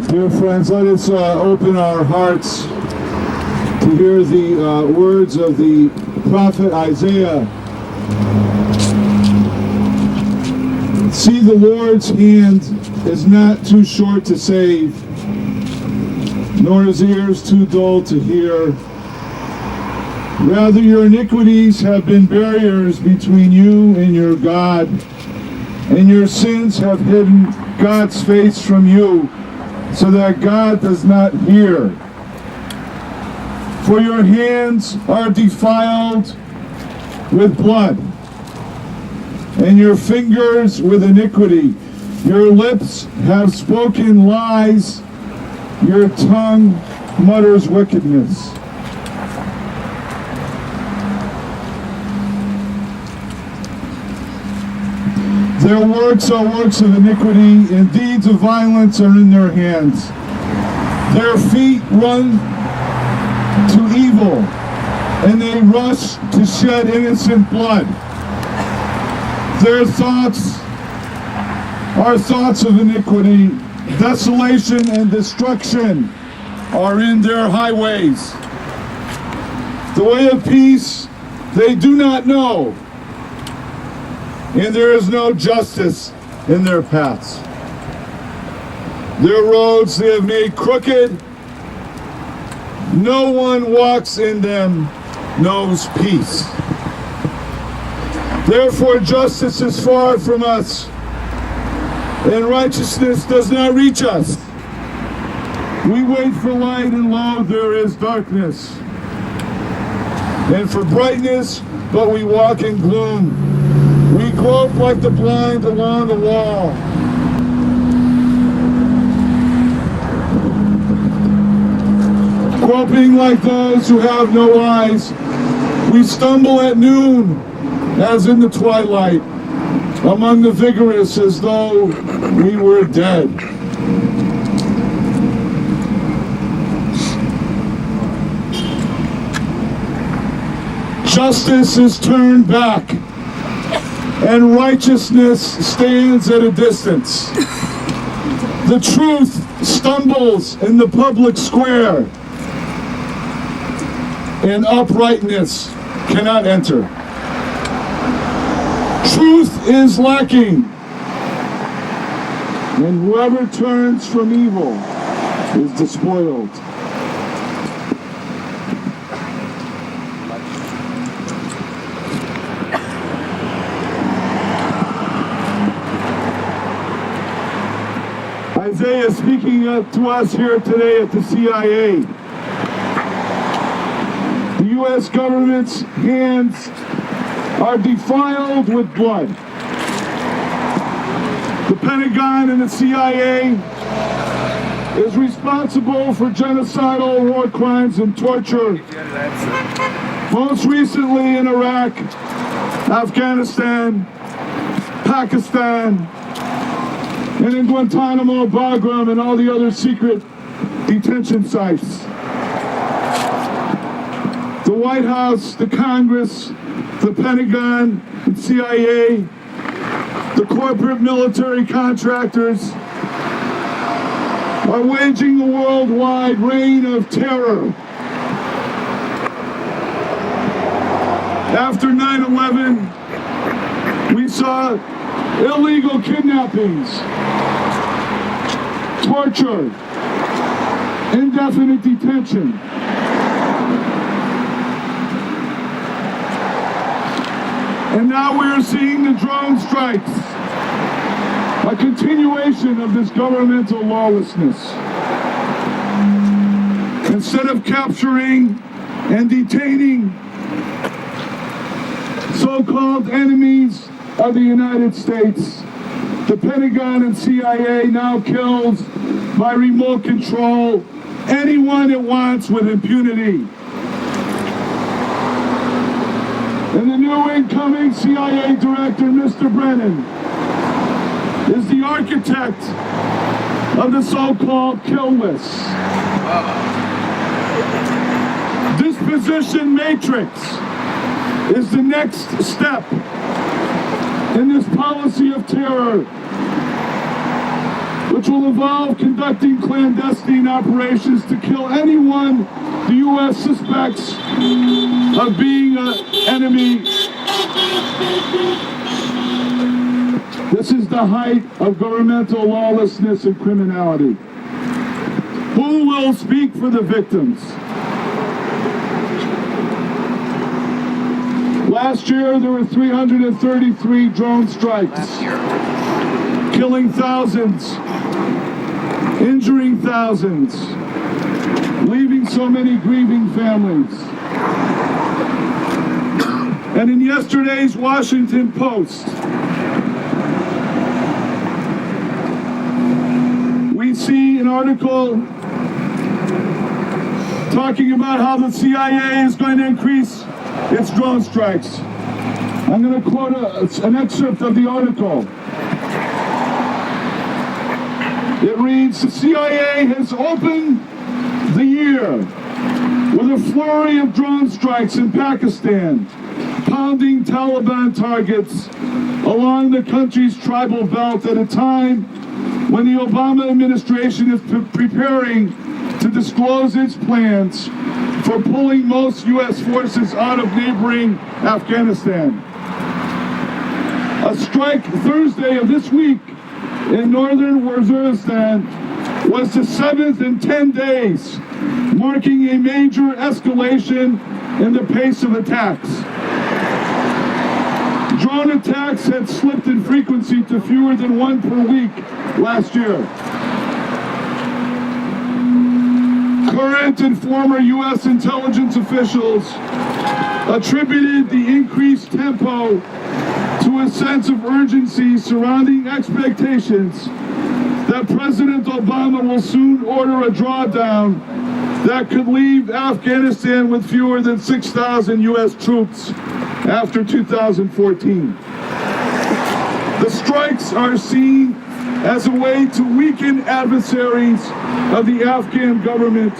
Dear friends, let us open our hearts to hear the words of the prophet Isaiah. See, the Lord's hand is not too short to save, nor his ears too dull to hear. Rather, your iniquities have been barriers between you and your God, and your sins have hidden God's face from you, so that God does not hear. For your hands are defiled with blood, and your fingers with iniquity. Your lips have spoken lies, your tongue mutters wickedness. Their works are works of iniquity, and deeds of violence are in their hands. Their feet run to evil, and they rush to shed innocent blood. Their thoughts are thoughts of iniquity. Desolation and destruction are in their highways. The way of peace they do not know, and there is no justice in their paths. Their roads they have made crooked. No one walks in them knows peace. Therefore justice is far from us, and righteousness does not reach us. We wait for light, and lo, there is darkness. And for brightness, but we walk in gloom. We grope like the blind along the wall. Groping like those who have no eyes. We stumble at noon, as in the twilight, among the vigorous, as though we were dead. Justice is turned back, and righteousness stands at a distance. The truth stumbles in the public square, and uprightness cannot enter. Truth is lacking, and whoever turns from evil is despoiled. Isaiah is speaking to us here today at the CIA. The U.S. government's hands are defiled with blood. The Pentagon and the CIA is responsible for genocidal war crimes and torture. Most recently in Iraq, Afghanistan, Pakistan, and in Guantánamo, Bagram, and all the other secret detention sites. The White House, the Congress, the Pentagon, the CIA, the corporate military contractors are waging a worldwide reign of terror. After 9/11, we saw illegal kidnappings, torture, indefinite detention. And now we are seeing the drone strikes, a continuation of this governmental lawlessness. Instead of capturing and detaining so-called enemies of the United States, the Pentagon and CIA now kills by remote control anyone it wants with impunity. And the new incoming CIA director, Mr. Brennan, is the architect of the so-called kill list. Disposition matrix is the next step in this policy of terror, which which will involve conducting clandestine operations to kill anyone the U.S. suspects of being an enemy. This is the height of governmental lawlessness and criminality. Who will speak for the victims? Last year, there were 333 drone strikes, killing thousands, injuring thousands, leaving so many grieving families. And in yesterday's Washington Post, we see an article talking about how the CIA is going to increase its drone strikes. I'm going to quote an excerpt of the article. It reads, the CIA has opened the year with a flurry of drone strikes in Pakistan, pounding Taliban targets along the country's tribal belt at a time when the Obama administration is preparing to disclose its plans for pulling most U.S. forces out of neighboring Afghanistan. A strike Thursday of this week in northern Waziristan was the 7th in 10 days, marking a major escalation in the pace of attacks. Drone attacks had slipped in frequency to fewer than one per week last year. Current and former U.S. intelligence officials attributed the increased tempo to a sense of urgency surrounding expectations that President Obama will soon order a drawdown that could leave Afghanistan with fewer than 6,000 U.S. troops after 2014. The strikes are seen as a way to weaken adversaries of the Afghan government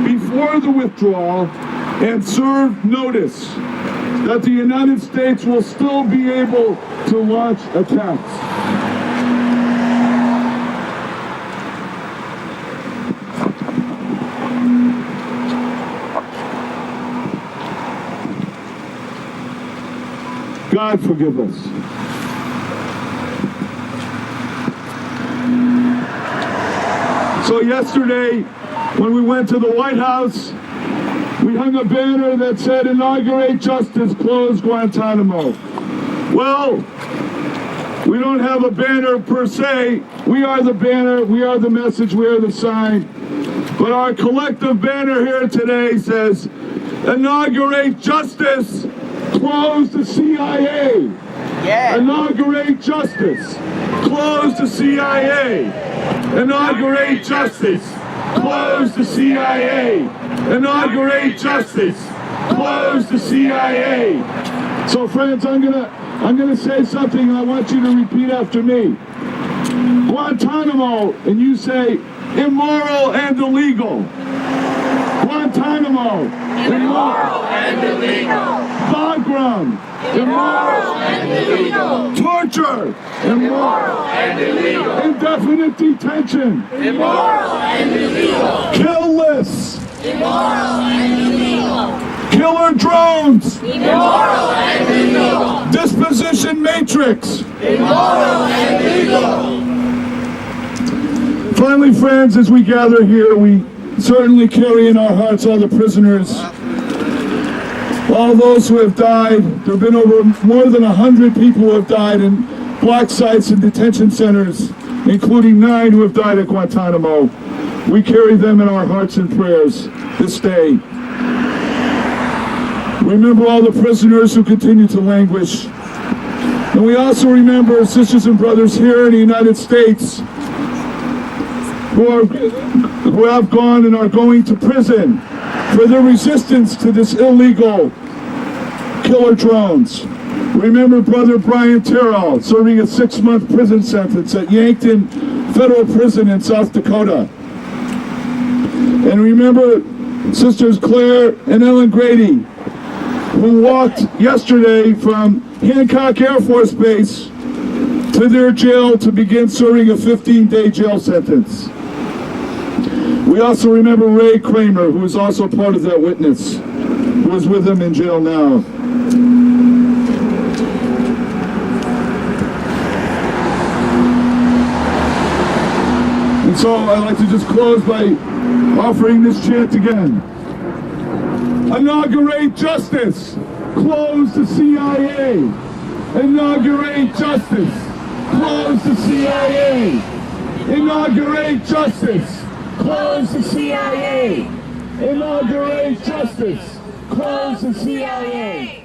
before the withdrawal and serve notice that the United States will still be able to launch attacks. God forgive us. So yesterday, when we went to the White House, we hung a banner that said, "Inaugurate justice, close Guantánamo." Well, we don't have a banner per se. We are the banner, we are the message, we are the sign. But our collective banner here today says, "Inaugurate justice, close the CIA." Yeah. Inaugurate justice, close the CIA. Inaugurate justice, close the CIA. Inaugurate justice, close the CIA. So friends, I'm gonna say something and I want you to repeat after me. Guantanamo, and you say immoral and illegal. Guantanamo, immoral and illegal. Bagram, immoral and illegal. Torture, immoral and illegal. Indefinite detention, immoral and illegal. Kill lists, immoral and illegal. Killer drones, immoral and illegal. Disposition matrix, immoral and illegal. Finally, friends, as we gather here, we certainly carry in our hearts all the prisoners, all those who have died. There have been more than 100 people who have died in black sites and detention centers, including 9 who have died at Guantanamo. We carry them in our hearts and prayers this day. Remember all the prisoners who continue to languish. And we also remember sisters and brothers here in the United States who have gone and are going to prison for their resistance to this illegal killer drones. Remember Brother Brian Terrell serving a 6-month prison sentence at Yankton Federal Prison in South Dakota. And remember Sisters Claire and Ellen Grady, who walked yesterday from Hancock Air Force Base to their jail to begin serving a 15-day jail sentence. We also remember Ray Kramer, who is also part of that witness, who is with him in jail now. And so I'd like to just close by offering this chant again. Inaugurate justice, close the CIA. Inaugurate justice, close the CIA. Inaugurate justice, close the CIA. Inaugurate justice, close the CIA.